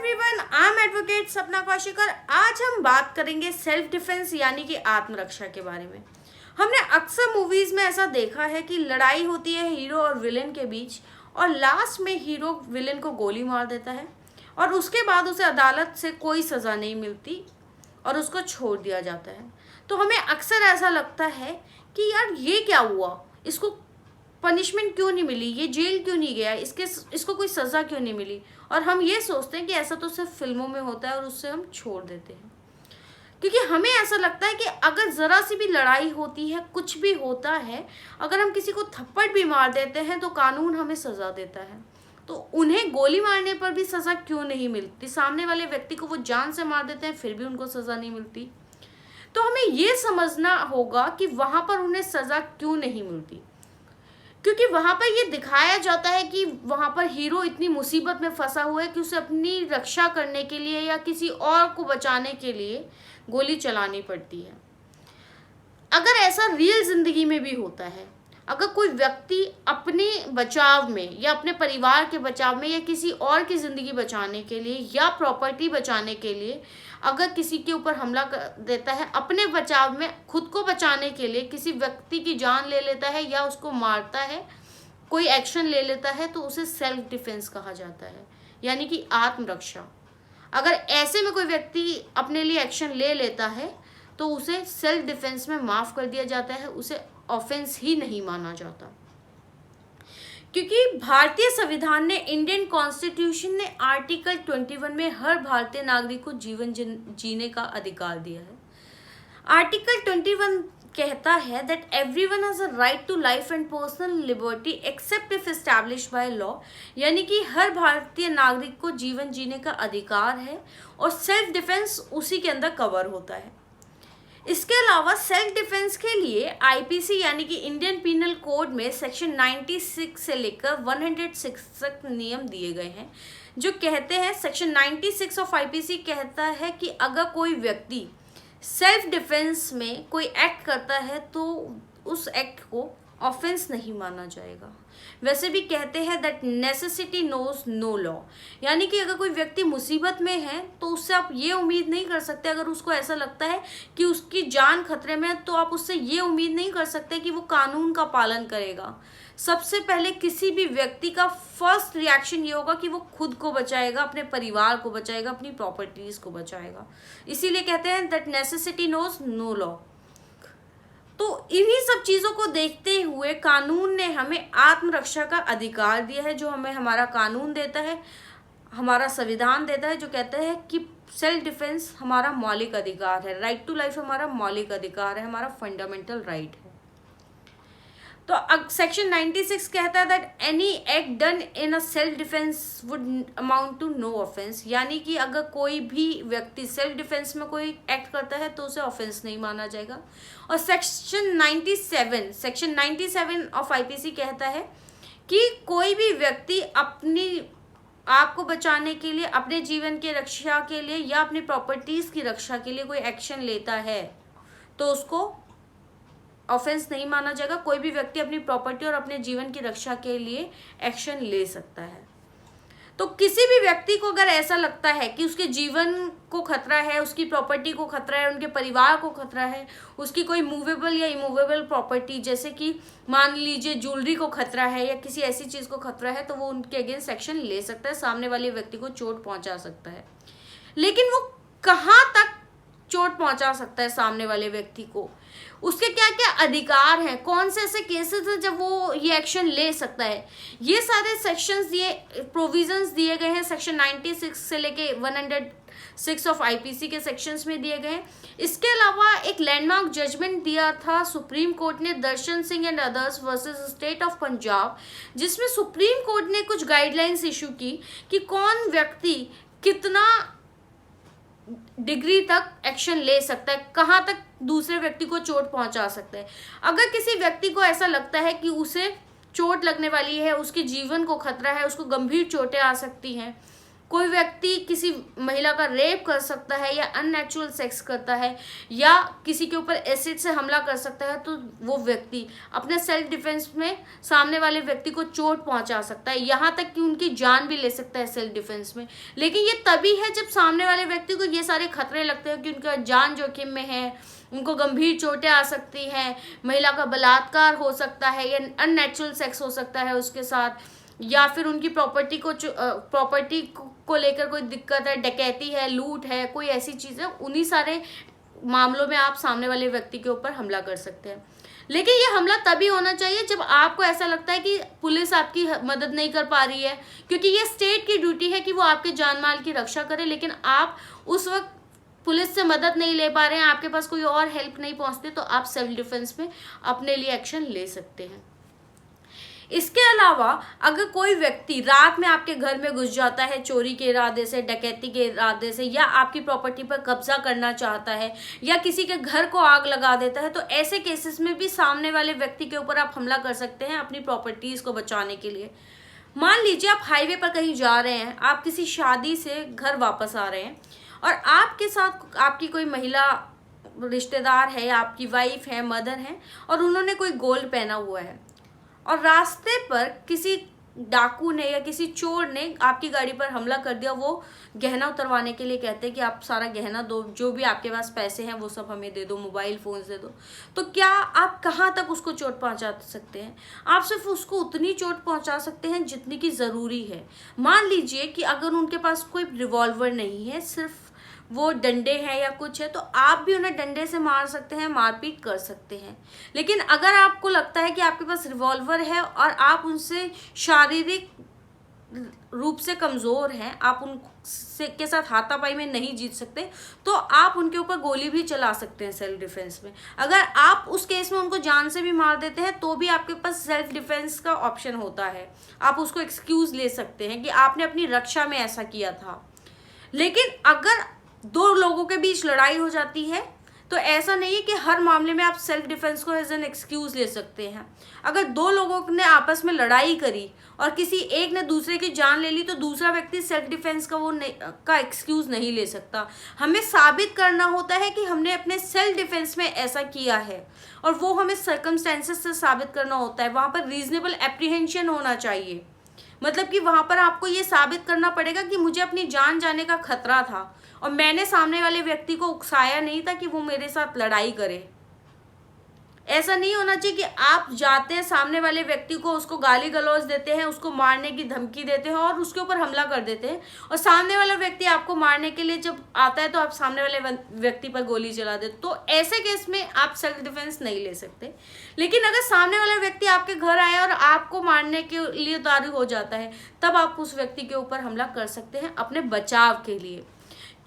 Everyone, I am advocate सपना कौशिक और आज हम बात करेंगे सेल्फ डिफेंस यानी कि आत्मरक्षा के बारे में। हमने अक्सर मूवीज में ऐसा देखा है कि लड़ाई होती है हीरो और विलेन के बीच और लास्ट में हीरो विलेन को गोली मार देता है और उसके बाद उसे अदालत से कोई सज़ा नहीं मिलती और उसको छोड़ दिया जाता है। तो हमें अक्सर ऐसा लगता है कि यार ये क्या हुआ, इसको पनिशमेंट क्यों नहीं मिली, ये जेल क्यों नहीं गया, इसको कोई सज़ा क्यों नहीं मिली। और हम ये सोचते हैं कि ऐसा तो सिर्फ फिल्मों में होता है और उससे हम छोड़ देते हैं, क्योंकि हमें ऐसा लगता है कि अगर ज़रा सी भी लड़ाई होती है, कुछ भी होता है, अगर हम किसी को थप्पड़ भी मार देते हैं तो कानून हमें सज़ा देता है। तो उन्हें गोली मारने पर भी सज़ा क्यों नहीं मिलती, सामने वाले व्यक्ति को वो जान से मार देते हैं फिर भी उनको सज़ा नहीं मिलती। तो हमें ये समझना होगा कि वहाँ पर उन्हें सज़ा क्यों नहीं मिलती, क्योंकि वहाँ पर ये दिखाया जाता है कि वहाँ पर हीरो इतनी मुसीबत में फंसा हुआ है कि उसे अपनी रक्षा करने के लिए या किसी और को बचाने के लिए गोली चलानी पड़ती है। अगर ऐसा रियल ज़िंदगी में भी होता है, अगर कोई व्यक्ति अपने बचाव में या अपने परिवार के बचाव में या किसी और की ज़िंदगी बचाने के लिए या प्रॉपर्टी बचाने के लिए अगर किसी के ऊपर हमला कर देता है, अपने बचाव में खुद को बचाने के लिए किसी व्यक्ति की जान ले लेता है या उसको मारता है, कोई एक्शन ले लेता है, तो उसे सेल्फ डिफेंस कहा जाता है, यानी कि आत्मरक्षा। अगर ऐसे में कोई व्यक्ति अपने लिए एक्शन ले लेता है तो उसे सेल्फ डिफेंस में माफ़ कर दिया जाता है, उसे ऑफेंस ही नहीं माना जाता। क्योंकि भारतीय संविधान ने, इंडियन कॉन्स्टिट्यूशन ने आर्टिकल 21 में हर भारतीय नागरिक को जीवन जीने का अधिकार दिया है। आर्टिकल 21 कहता है that everyone has a right to life and personal liberty except if established by law, यानी कि हर भारतीय नागरिक को जीवन जीने का अधिकार है और सेल्फ डिफेंस उसी के अंदर कवर होता है। इसके अलावा सेल्फ डिफेंस के लिए आईपीसी यानी कि इंडियन पीनल कोड में सेक्शन 96 से लेकर 106 तक नियम दिए गए हैं, जो कहते हैं, सेक्शन 96 ऑफ आईपीसी कहता है कि अगर कोई व्यक्ति सेल्फ डिफेंस में कोई एक्ट करता है तो उस एक्ट को ऑफेंस नहीं माना जाएगा। वैसे भी कहते हैं that necessity knows no law, यानी कि अगर कोई व्यक्ति मुसीबत में है तो उससे आप ये उम्मीद नहीं कर सकते, अगर उसको ऐसा लगता है कि उसकी जान खतरे में है तो आप उससे ये उम्मीद नहीं कर सकते कि वो कानून का पालन करेगा। सबसे पहले किसी भी व्यक्ति का फर्स्ट रिएक्शन ये होगा कि वो खुद को बचाएगा, अपने परिवार को बचाएगा, अपनी प्रॉपर्टीज को बचाएगा। इसीलिए कहते हैं that necessity knows no law. तो इन्हीं सब चीज़ों को देखते हुए कानून ने हमें आत्मरक्षा का अधिकार दिया है, जो हमें हमारा कानून देता है, हमारा संविधान देता है, जो कहता है कि सेल्फ डिफेंस हमारा मौलिक अधिकार है, राइट टू लाइफ हमारा मौलिक अधिकार है, हमारा फंडामेंटल राइट है। तो सेक्शन 96 कहता है that any act done in a self defence would amount to no offence, यानी कि अगर कोई भी व्यक्ति सेल्फ डिफेंस में कोई एक्ट करता है तो उसे ऑफेंस नहीं माना जाएगा। और सेक्शन 97 ऑफ आईपीसी कहता है कि कोई भी व्यक्ति अपनी आप को बचाने के लिए, अपने जीवन की रक्षा के लिए या अपनी प्रॉपर्टीज की रक्षा के लिए कोई एक्शन लेता है तो उसको ऑफेंस नहीं माना जाएगा। कोई भी व्यक्ति अपनी प्रॉपर्टी और अपने जीवन की रक्षा के लिए एक्शन ले सकता है। तो किसी भी व्यक्ति को अगर ऐसा लगता है कि उसके जीवन को खतरा है, उसकी प्रॉपर्टी को खतरा है, उनके परिवार को खतरा है, उसकी कोई मूवेबल या इमूवेबल प्रॉपर्टी जैसे कि मान लीजिए ज्वेलरी को खतरा है या किसी ऐसी चीज़ को खतरा है, तो वो उनके अगेंस्ट एक्शन ले सकता है, सामने वाले व्यक्ति को चोट पहुंचा सकता है। लेकिन वो कहाँ तक चोट पहुंचा सकता है सामने वाले व्यक्ति को, उसके क्या क्या अधिकार हैं, कौन से ऐसे केसेस हैं जब वो ये एक्शन ले सकता है, ये सारे सेक्शंस दिए, प्रोविजंस दिए गए हैं सेक्शन 96 से लेके 106 ऑफ आईपीसी के सेक्शंस में दिए गए हैं। इसके अलावा एक लैंडमार्क जजमेंट दिया था सुप्रीम कोर्ट ने, Darshan Singh and others versus state of Punjab, जिसमें सुप्रीम कोर्ट ने कुछ गाइडलाइंस इशू की कि कौन व्यक्ति कितना डिग्री तक एक्शन ले सकता है, कहाँ तक दूसरे व्यक्ति को चोट पहुंचा सकता है। अगर किसी व्यक्ति को ऐसा लगता है कि उसे चोट लगने वाली है, उसके जीवन को खतरा है, उसको गंभीर चोटें आ सकती हैं, कोई व्यक्ति किसी महिला का रेप कर सकता है या अननेचुरल सेक्स करता है या किसी के ऊपर एसिड से हमला कर सकता है, तो वो व्यक्ति अपने सेल्फ डिफेंस में सामने वाले व्यक्ति को चोट पहुंचा सकता है, यहाँ तक कि उनकी जान भी ले सकता है सेल्फ डिफेंस में। लेकिन ये तभी है जब सामने वाले व्यक्ति को ये सारे खतरे लगते हैं कि उनका जान जोखिम में है, उनको गंभीर चोटें आ सकती हैं, महिला का बलात्कार हो सकता है या अननेचुरल सेक्स हो सकता है उसके साथ, या फिर उनकी प्रॉपर्टी को लेकर कोई दिक्कत है, डकैती है, लूट है, कोई ऐसी चीज़ है। उन्हीं सारे मामलों में आप सामने वाले व्यक्ति के ऊपर हमला कर सकते हैं। लेकिन ये हमला तभी होना चाहिए जब आपको ऐसा लगता है कि पुलिस आपकी मदद नहीं कर पा रही है, क्योंकि ये स्टेट की ड्यूटी है कि वो आपके जान माल की रक्षा करे, लेकिन आप उस वक्त पुलिस से मदद नहीं ले पा रहे हैं, आपके पास कोई और हेल्प नहीं पहुंचती, तो आप सेल्फ डिफेंस में अपने लिए एक्शन ले सकते हैं। इसके अलावा अगर कोई व्यक्ति रात में आपके घर में घुस जाता है चोरी के इरादे से, डकैती के इरादे से, या आपकी प्रॉपर्टी पर कब्जा करना चाहता है या किसी के घर को आग लगा देता है, तो ऐसे केसेस में भी सामने वाले व्यक्ति के ऊपर आप हमला कर सकते हैं अपनी प्रॉपर्टीज को बचाने के लिए। मान लीजिए आप हाईवे पर कहीं जा रहे हैं, आप किसी शादी से घर वापस आ रहे हैं और आपके साथ आपकी कोई महिला रिश्तेदार है या आपकी वाइफ है, मदर है, और उन्होंने कोई गोल्ड पहना हुआ है और रास्ते पर किसी डाकू ने या किसी चोर ने आपकी गाड़ी पर हमला कर दिया। वो गहना उतरवाने के लिए कहते हैं कि आप सारा गहना दो, जो भी आपके पास पैसे हैं वो सब हमें दे दो, मोबाइल फोन्स दे दो। तो क्या आप कहाँ तक उसको चोट पहुँचा सकते हैं? आप सिर्फ उसको उतनी चोट पहुँचा सकते हैं जितनी की ज़रूरी है। मान लीजिए कि अगर उनके पास कोई रिवॉल्वर नहीं है, सिर्फ वो डंडे हैं या कुछ है, तो आप भी उन्हें डंडे से मार सकते हैं, मारपीट कर सकते हैं। लेकिन अगर आपको लगता है कि आपके पास रिवॉल्वर है और आप उनसे शारीरिक रूप से कमज़ोर हैं, आप उनसे के साथ हाथापाई में नहीं जीत सकते, तो आप उनके ऊपर गोली भी चला सकते हैं सेल्फ डिफेंस में। अगर आप उस केस में उनको जान से भी मार देते हैं तो भी आपके पास सेल्फ डिफेंस का ऑप्शन होता है। आप उसको एक्सक्यूज़ ले सकते हैं कि आपने अपनी रक्षा में ऐसा किया था। लेकिन अगर दो लोगों के बीच लड़ाई हो जाती है तो ऐसा नहीं है कि हर मामले में आप सेल्फ डिफेंस को एज एन एक्सक्यूज ले सकते हैं। अगर दो लोगों ने आपस में लड़ाई करी और किसी एक ने दूसरे की जान ले ली, तो दूसरा व्यक्ति सेल्फ डिफेंस का एक्सक्यूज नहीं ले सकता। हमें साबित करना होता है कि हमने अपने सेल्फ डिफेंस में ऐसा किया है, और वो हमें सर्कमस्टेंसेस से साबित करना होता है। वहाँ पर रीजनेबल एप्रीहेंशन होना चाहिए, मतलब कि वहाँ पर आपको ये साबित करना पड़ेगा कि मुझे अपनी जान जाने का खतरा था और मैंने सामने वाले व्यक्ति को उकसाया नहीं था कि वो मेरे साथ लड़ाई करे। ऐसा नहीं होना चाहिए कि आप जाते हैं सामने वाले व्यक्ति को, उसको गाली गलौज देते हैं, उसको मारने की धमकी देते हैं और उसके ऊपर हमला कर देते हैं, और सामने वाला व्यक्ति आपको मारने के लिए जब आता है तो आप सामने वाले व्यक्ति पर गोली चला देते। तो ऐसे केस में आप सेल्फ डिफेंस नहीं ले सकते। लेकिन अगर सामने वाला व्यक्ति आपके घर आया और आपको मारने के लिए उतारू हो जाता है, तब आप उस व्यक्ति के ऊपर हमला कर सकते हैं अपने बचाव के लिए,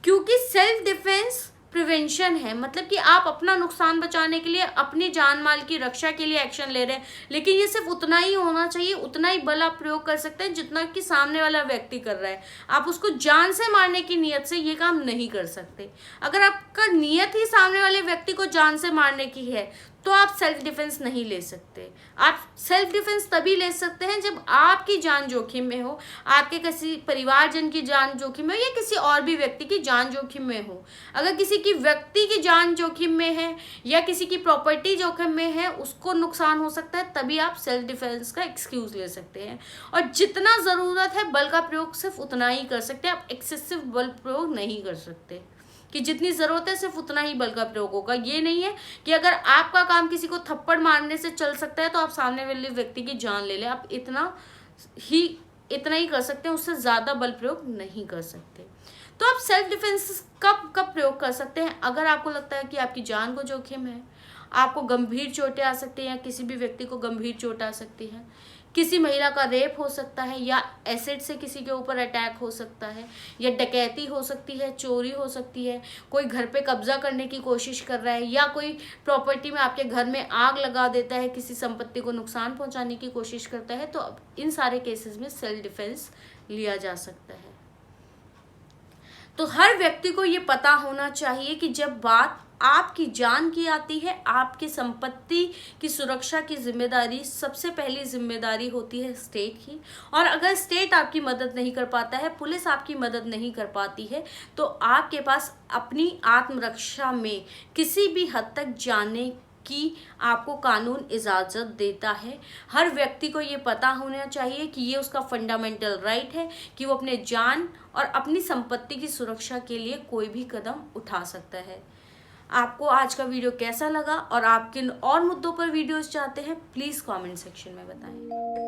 क्योंकि सेल्फ डिफेंस प्रिवेंशन है। मतलब कि आप अपना नुकसान बचाने के लिए, अपनी जान माल की रक्षा के लिए एक्शन ले रहे हैं। लेकिन ये सिर्फ उतना ही होना चाहिए, उतना ही बल आप प्रयोग कर सकते हैं जितना कि सामने वाला व्यक्ति कर रहा है। आप उसको जान से मारने की नियत से ये काम नहीं कर सकते। अगर आपका नियत ही सामने वाले व्यक्ति को जान से मारने की है तो आप सेल्फ डिफेंस नहीं ले सकते। आप सेल्फ डिफेंस तभी ले सकते हैं जब आपकी जान जोखिम में हो, आपके किसी परिवारजन की जान जोखिम में हो, या किसी और भी व्यक्ति की जान जोखिम में हो। अगर किसी की व्यक्ति की जान जोखिम में है या किसी की प्रॉपर्टी जोखिम में है, उसको नुकसान हो सकता है, तभी आप सेल्फ डिफेंस का एक्सक्यूज ले सकते हैं। और जितना ज़रूरत है बल का प्रयोग सिर्फ उतना ही कर सकते हैं, आप एक्सेसिव बल प्रयोग नहीं कर सकते। कि जितनी ज़रूरत है सिर्फ उतना ही बल का प्रयोग होगा। ये नहीं है कि अगर आपका काम किसी को थप्पड़ मारने से चल सकता है तो आप सामने वाले व्यक्ति की जान ले लें। आप इतना ही कर सकते हैं, उससे ज़्यादा बल प्रयोग नहीं कर सकते। तो आप सेल्फ डिफेंस कब प्रयोग कर सकते हैं? अगर आपको लगता है कि आपकी जान को जोखिम है, आपको गंभीर चोटें आ सकती हैं या किसी भी व्यक्ति को गंभीर चोट आ सकती है, किसी महिला का रेप हो सकता है, या एसिड से किसी के ऊपर अटैक हो सकता है, या डकैती हो सकती है, चोरी हो सकती है, कोई घर पे कब्जा करने की कोशिश कर रहा है, या कोई प्रॉपर्टी में आपके घर में आग लगा देता है, किसी संपत्ति को नुकसान पहुंचाने की कोशिश करता है, तो अब इन सारे केसेस में सेल्फ डिफेंस लिया जा सकता है। तो हर व्यक्ति को ये पता होना चाहिए कि जब बात आपकी जान की आती है, आपकी संपत्ति की सुरक्षा की जिम्मेदारी सबसे पहली जिम्मेदारी होती है स्टेट की। और अगर स्टेट आपकी मदद नहीं कर पाता है, पुलिस आपकी मदद नहीं कर पाती है, तो आपके पास अपनी आत्मरक्षा में किसी भी हद तक जाने कि आपको कानून इजाज़त देता है। हर व्यक्ति को ये पता होना चाहिए कि ये उसका फंडामेंटल राइट है कि वो अपने जान और अपनी संपत्ति की सुरक्षा के लिए कोई भी कदम उठा सकता है। आपको आज का वीडियो कैसा लगा और आप किन और मुद्दों पर वीडियोस चाहते हैं, प्लीज़ कमेंट सेक्शन में बताएं।